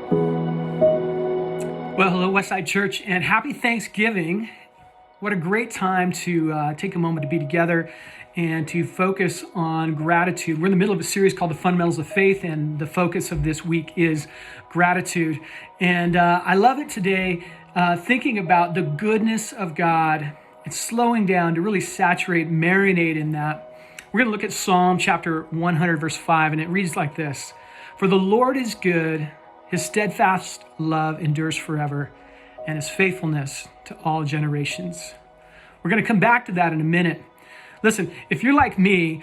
Well, hello, Westside Church, and happy Thanksgiving. What a great time to take a moment to be together and to focus on gratitude. We're in the middle of a series called The Fundamentals of Faith, and the focus of this week is gratitude. And I love it today, thinking about the goodness of God and slowing down to really saturate, marinate in that. We're going to look at Psalm chapter 100, verse 5, and it reads like this: "For the Lord is good, his steadfast love endures forever, and his faithfulness to all generations." We're going to come back to that in a minute. Listen, if you're like me,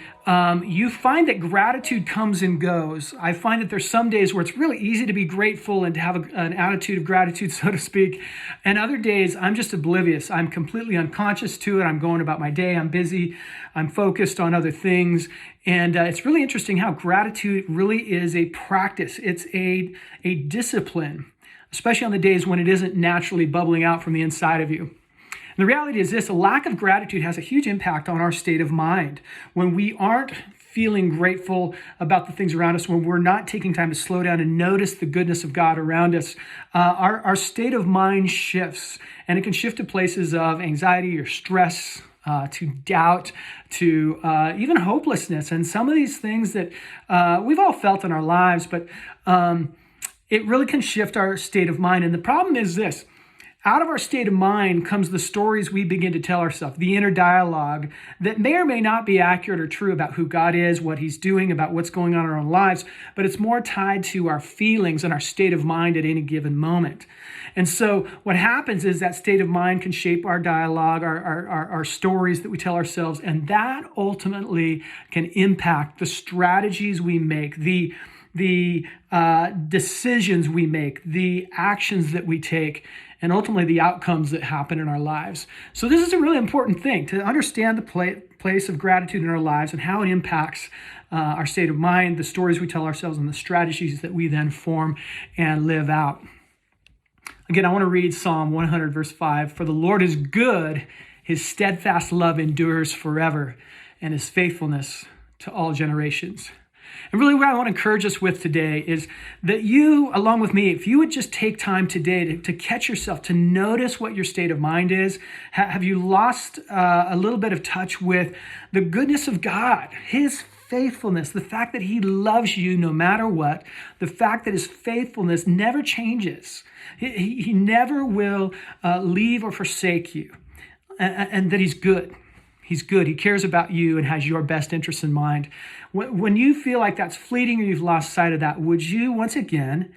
you find that gratitude comes and goes. I find that there's some days where it's really easy to be grateful and to have an attitude of gratitude, so to speak. And other days, I'm just oblivious. I'm completely unconscious to it. I'm going about my day. I'm busy. I'm focused on other things. And it's really interesting how gratitude really is a practice. It's a discipline, especially on the days when it isn't naturally bubbling out from the inside of you. And the reality is this: a lack of gratitude has a huge impact on our state of mind. When we aren't feeling grateful about the things around us, when we're not taking time to slow down and notice the goodness of God around us, our state of mind shifts, and it can shift to places of anxiety or stress, to doubt, to even hopelessness. And some of these things that we've all felt in our lives, but it really can shift our state of mind. And the problem is this: out of our state of mind comes the stories we begin to tell ourselves, the inner dialogue that may or may not be accurate or true about who God is, what he's doing, about what's going on in our own lives, but it's more tied to our feelings and our state of mind at any given moment. And so what happens is that state of mind can shape our dialogue, our stories that we tell ourselves, and that ultimately can impact the strategies we make, the decisions we make, the actions that we take, and ultimately the outcomes that happen in our lives. So this is a really important thing, to understand the place of gratitude in our lives and how it impacts our state of mind, the stories we tell ourselves, and the strategies that we then form and live out. Again, I want to read Psalm 100, verse 5. "For the Lord is good, his steadfast love endures forever, and his faithfulness to all generations." And really what I want to encourage us with today is that you, along with me, if you would just take time today to catch yourself, to notice what your state of mind is. Have you lost a little bit of touch with the goodness of God, his faithfulness, the fact that he loves you no matter what, the fact that his faithfulness never changes. He never will leave or forsake you, and that he's good. He's good. He cares about you and has your best interests in mind. When you feel like that's fleeting or you've lost sight of that, would you once again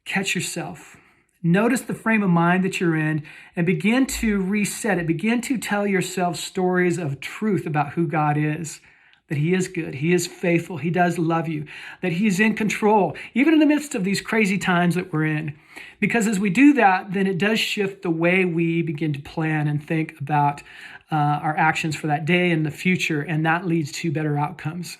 catch yourself? Notice the frame of mind that you're in and begin to reset it. Begin to tell yourself stories of truth about who God is. That he is good, he is faithful, he does love you, that he's in control, even in the midst of these crazy times that we're in. Because as we do that, then it does shift the way we begin to plan and think about our actions for that day and the future, and that leads to better outcomes.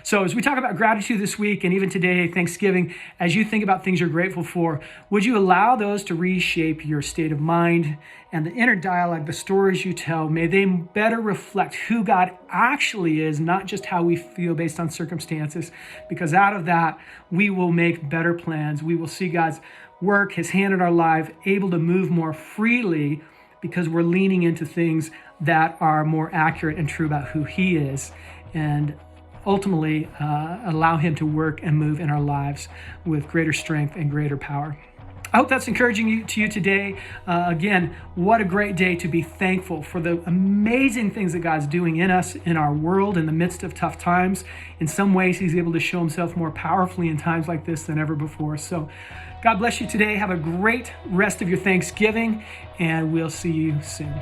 So as we talk about gratitude this week, and even today, Thanksgiving, as you think about things you're grateful for, would you allow those to reshape your state of mind and the inner dialogue, the stories you tell? May they better reflect who God actually is, not just how we feel based on circumstances, because out of that, we will make better plans. We will see God's work, his hand in our life, able to move more freely because we're leaning into things that are more accurate and true about who he is, and ultimately allow him to work and move in our lives with greater strength and greater power. I hope that's encouraging to you today. Again, what a great day to be thankful for the amazing things that God's doing in us, in our world, in the midst of tough times. In some ways, he's able to show himself more powerfully in times like this than ever before. So God bless you today. Have a great rest of your Thanksgiving, and we'll see you soon.